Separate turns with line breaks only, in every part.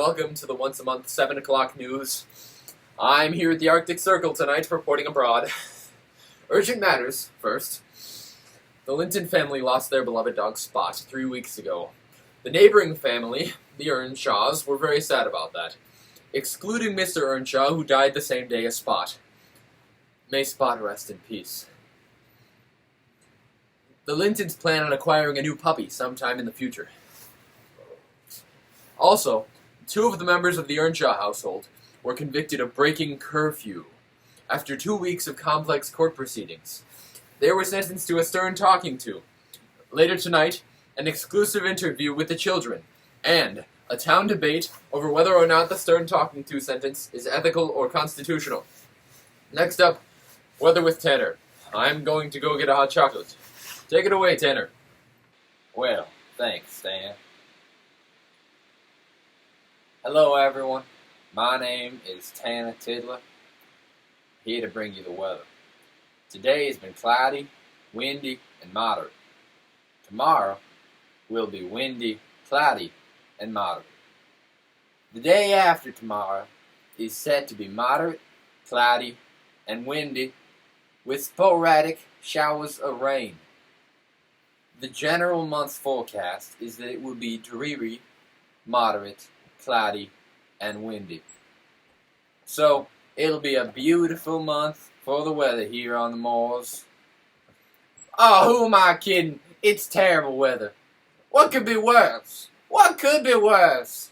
welcome to the once-a-month 7 o'clock news. I'm here at the Arctic Circle tonight, reporting abroad. Urgent matters, first. The Linton family lost their beloved dog Spot 3 weeks ago. The neighboring family, the Earnshaws, were very sad about that, excluding Mr. Earnshaw, who died the same day as Spot. May Spot rest in peace. The Lintons plan on acquiring a new puppy sometime in the future. Also, 2 of the members of the Earnshaw household were convicted of breaking curfew after 2 weeks of complex court proceedings. They were sentenced to a stern talking to. Later tonight, an exclusive interview with the children, and a town debate over whether or not the stern talking to sentence is ethical or constitutional. Next up, weather with Tanner. I'm going to go get a hot chocolate. Take it away, Tanner.
Well, thanks, Stan. Hello, everyone. My name is Tanner Tiddler, here to bring you the weather. Today has been cloudy, windy, and moderate. Tomorrow will be windy, cloudy, and moderate. The day after tomorrow is set to be moderate, cloudy, and windy, with sporadic showers of rain. The general month's forecast is that it will be dreary, moderate, cloudy, and windy. So, it'll be a beautiful month for the weather here on the moors. Oh, who am I kidding? It's terrible weather. What could be worse? What could be worse?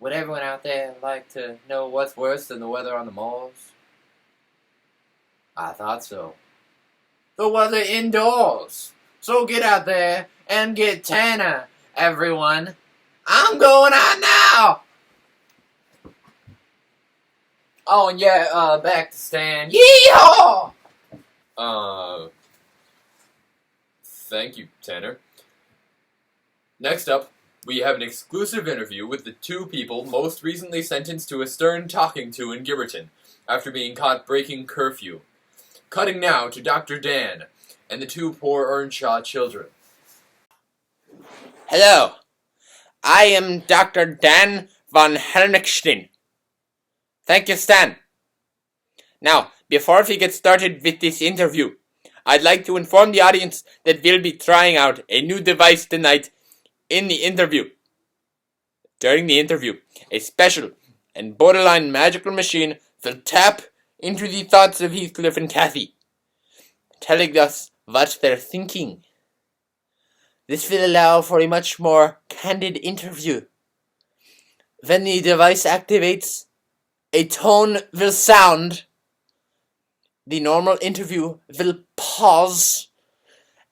Would everyone out there like to know what's worse than the weather on the moors? I thought so. The weather indoors. So get out there and get Tanner, everyone. I'm going out now. Oh, and yeah, back to Stan. Yeehaw!
Thank you, Tanner. Next up, we have an exclusive interview with the 2 people most recently sentenced to a stern talking to in Gibberton after being caught breaking curfew. Cutting now to Dr. Dan and the 2 poor Earnshaw children.
Hello. I am Dr. Dan von Hernickstein. Thank you, Stan. Now, before we get started with this interview, I'd like to inform the audience that we'll be trying out a new device tonight in the interview. During the interview, a special and borderline magical machine will tap into the thoughts of Heathcliff and Cathy, telling us what they're thinking. This will allow for a much more candid interview. When the device activates, a tone will sound. The normal interview will pause,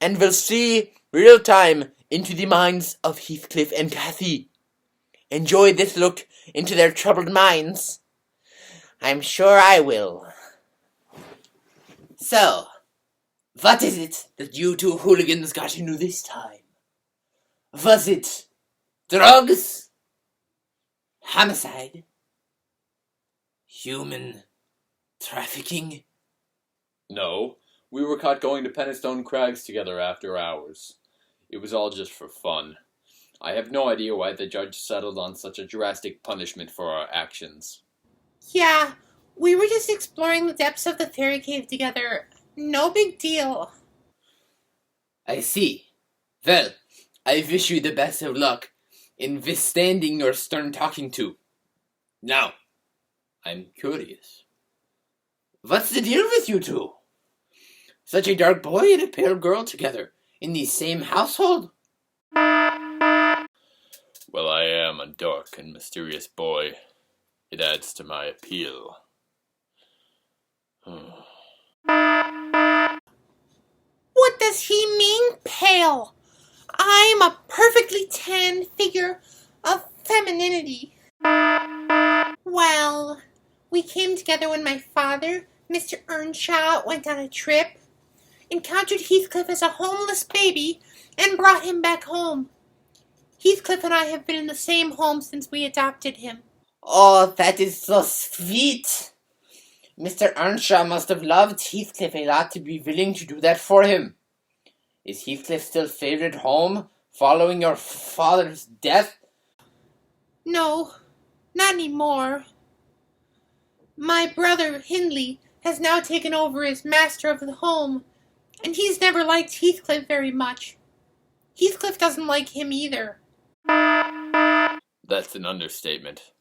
and we'll see real time into the minds of Heathcliff and Cathy. Enjoy this look into their troubled minds. I'm sure I will. So, what is it that you 2 hooligans got into this time? Was it drugs? Homicide? Human trafficking?
No, we were caught going to Penistone Crags together after hours. It was all just for fun. I have no idea why the judge settled on such a drastic punishment for our actions.
Yeah, we were just exploring the depths of the fairy cave together. No big deal.
I see. Well, I wish you the best of luck in withstanding your stern talking to. Now, I'm curious. What's the deal with you 2? Such a dark boy and a pale girl together in the same household?
Well, I am a dark and mysterious boy. It adds to my appeal.
What does he mean, pale? I'm a perfectly tan figure of femininity. Well, we came together when my father, Mr. Earnshaw, went on a trip, encountered Heathcliff as a homeless baby, and brought him back home. Heathcliff and I have been in the same home since we adopted him.
Oh, that is so sweet. Mr. Earnshaw must have loved Heathcliff a lot to be willing to do that for him. Is Heathcliff still favorite home following your father's death?
No, not anymore. My brother, Hindley, has now taken over as master of the home, and he's never liked Heathcliff very much. Heathcliff doesn't like him either.
That's an understatement.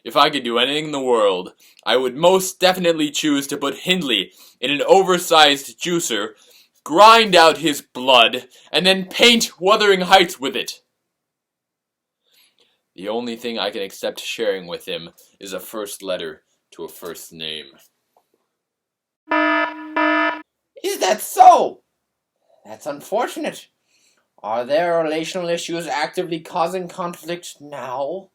If I could do anything in the world, I would most definitely choose to put Hindley in an oversized juicer, grind out his blood, and then paint Wuthering Heights with it. The only thing I can accept sharing with him is a first letter to a first name.
Is that so? That's unfortunate. Are there relational issues actively causing conflict now?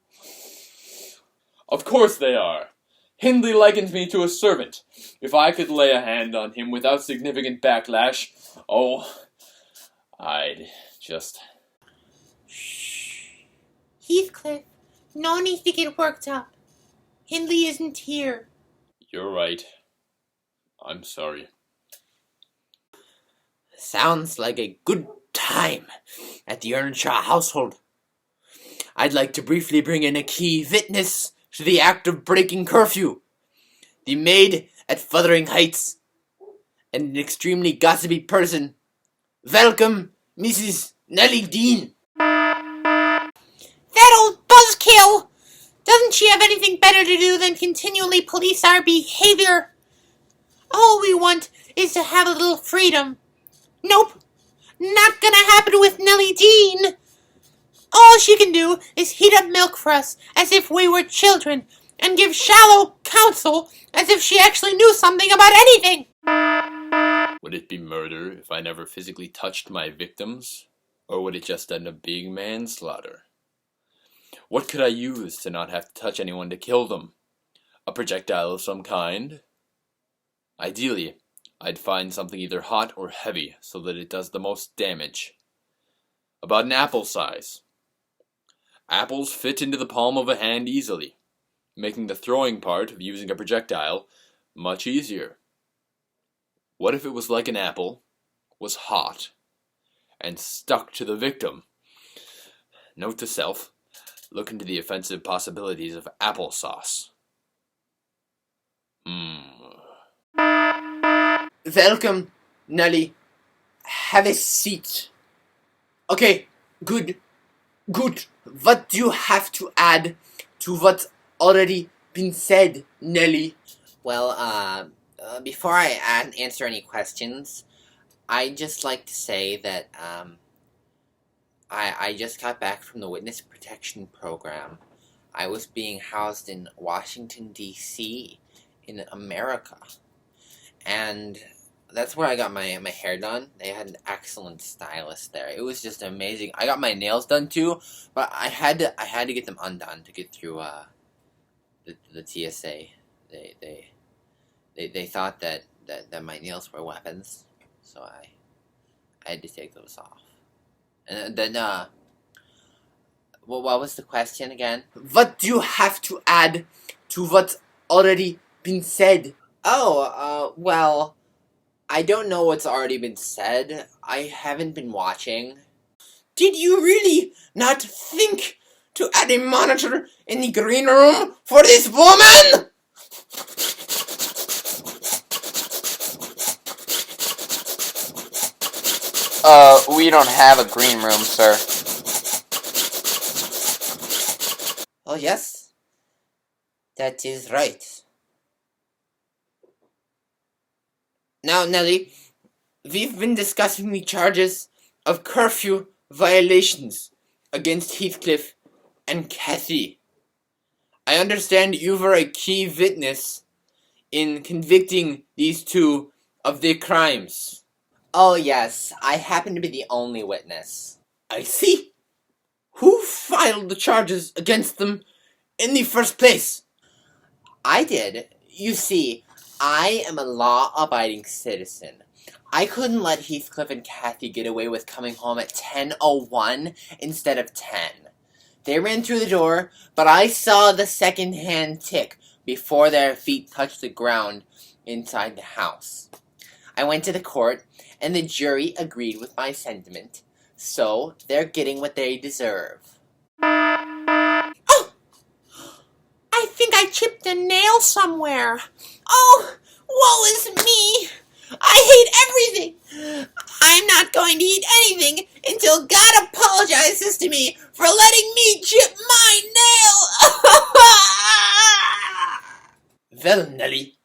Of course they are. Hindley likens me to a servant. If I could lay a hand on him without significant backlash, I'd just...
Shh. Heathcliff, no need to get worked up. Hindley isn't here.
You're right. I'm sorry.
Sounds like a good time at the Earnshaw household. I'd like to briefly bring in a key witness to the act of breaking curfew. The maid at Wuthering Heights, and an extremely gossipy person. Welcome, Mrs. Nellie Dean.
That old buzzkill! Doesn't she have anything better to do than continually police our behavior? All we want is to have a little freedom. Nope, not gonna happen with Nellie Dean. All she can do is heat up milk for us as if we were children, and give shallow counsel as if she actually knew something about anything.
Would it be murder if I never physically touched my victims? Or would it just end up being manslaughter? What could I use to not have to touch anyone to kill them? A projectile of some kind? Ideally, I'd find something either hot or heavy so that it does the most damage. About an apple size. Apples fit into the palm of a hand easily, making the throwing part of using a projectile much easier. What if it was like an apple, was hot, and stuck to the victim? Note to self, look into the offensive possibilities of applesauce.
Welcome, Nellie. Have a seat. Okay, good. What do you have to add to what's already been said, Nellie?
Well, before I answer any questions, I'd just like to say that I just got back from the Witness Protection Program. I was being housed in Washington, D.C., in America. And that's where I got my hair done. They had an excellent stylist there. It was just amazing. I got my nails done too, but I had to get them undone to get through the TSA. They thought that my nails were weapons, so I had to take those off. And then what was the question again?
What do you have to add to what's already been said?
Well, I don't know what's already been said. I haven't been watching.
Did you really not think to add a monitor in the green room for this woman?
We don't have a green room, sir.
Oh, yes? That is right.
Now, Nellie, we've been discussing the charges of curfew violations against Heathcliff and Kathy. I understand you were a key witness in convicting these two of their crimes.
Oh, yes. I happen to be the only witness.
I see. Who filed the charges against them in the first place?
I did. You see, I am a law-abiding citizen. I couldn't let Heathcliff and Kathy get away with coming home at 10:01 instead of 10. They ran through the door, but I saw the second-hand tick before their feet touched the ground inside the house. I went to the court, and the jury agreed with my sentiment, So they're getting what they deserve.
Oh! I think I chipped a nail somewhere. Oh, woe is me! I hate everything! I'm not going to eat anything until God apologizes to me for letting me chip my nail!
Well, Nelly,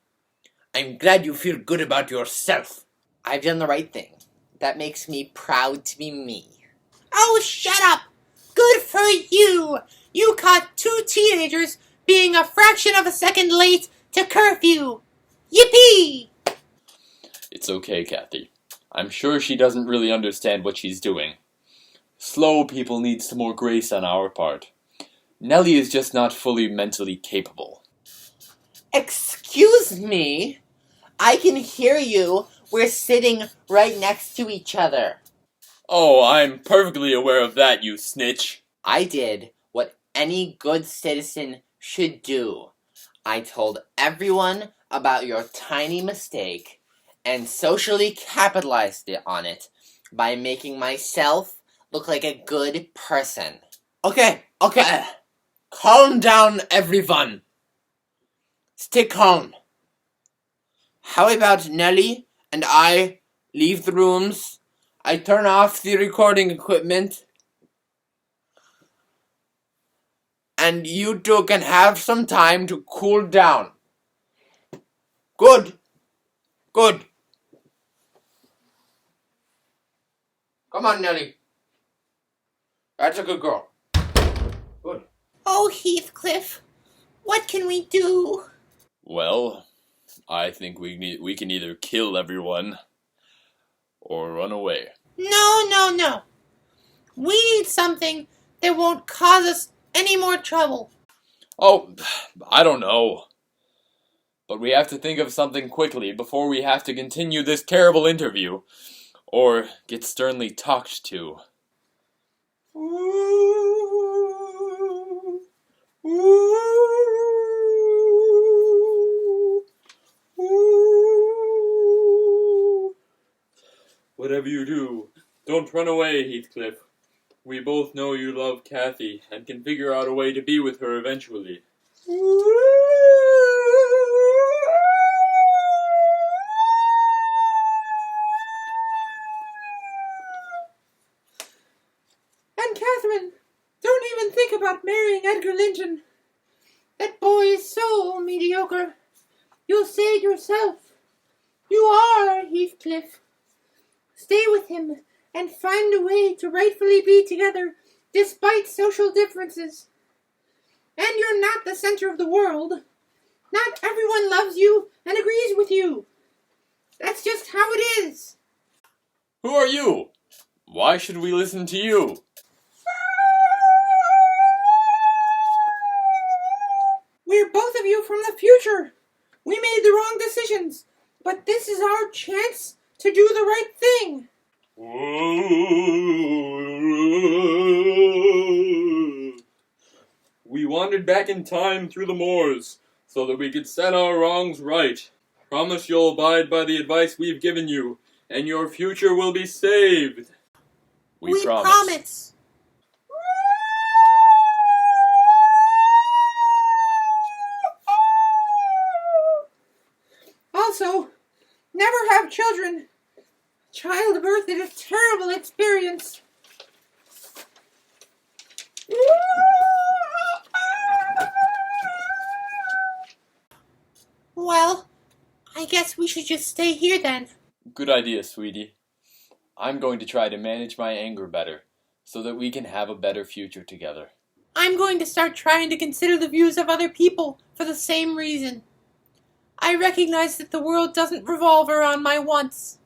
I'm glad you feel good about yourself.
I've done the right thing. That makes me proud to be me.
Oh, shut up! Good for you! You caught 2 teenagers being a fraction of a second late to curfew! Yippee!
It's okay, Kathy. I'm sure she doesn't really understand what she's doing. Slow people need some more grace on our part. Nellie is just not fully mentally capable.
Excuse me? I can hear you. We're sitting right next to each other.
Oh, I'm perfectly aware of that, you snitch.
I did what any good citizen should do. I told everyone about your tiny mistake and socially capitalized on it by making myself look like a good person.
Okay. Calm down, everyone. Stay calm. How about Nelly and I leave the rooms? I turn off the recording equipment. And you two can have some time to cool down. Good. Come on, Nelly. That's a good girl. Good.
Oh, Heathcliff, what can we do?
Well, I think we can either kill everyone or run away.
No. We need something that won't cause us any more trouble.
Oh, I don't know. But we have to think of something quickly before we have to continue this terrible interview, or get sternly talked to. Whatever you do, don't run away, Heathcliff. We both know you love Kathy and can figure out a way to be with her eventually.
And Catherine, don't even think about marrying Edgar Linton. That boy is so mediocre. You'll say it yourself. You are Heathcliff. Stay with him and find a way to rightfully be together despite social differences. And you're not the center of the world. Not everyone loves you and agrees with you. That's just how it is.
Who are you? Why should we listen to you?
We're both of you from the future. We made the wrong decisions, but this is our chance to do the right thing.
We wandered back in time through the moors so that we could set our wrongs right. Promise you'll abide by the advice we've given you, and your future will be saved. We promise.
Also, never have children. Childbirth is a terrible experience. Well, I guess we should just stay here then.
Good idea, sweetie. I'm going to try to manage my anger better, so that we can have a better future together.
I'm going to start trying to consider the views of other people for the same reason. I recognize that the world doesn't revolve around my wants.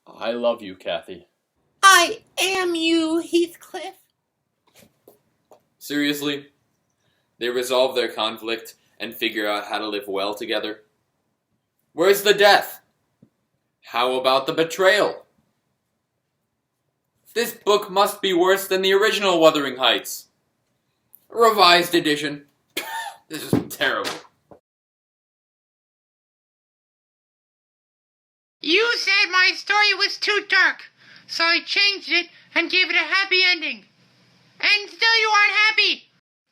I love you, Kathy.
I am you, Heathcliff.
Seriously? They resolve their conflict and figure out how to live well together? Where's the death? How about the betrayal? This book must be worse than the original Wuthering Heights. Revised edition. This is terrible.
You said my story was too dark. so I changed it and gave it a happy ending. And still you aren't happy.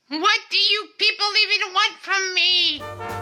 What do you people even want from me?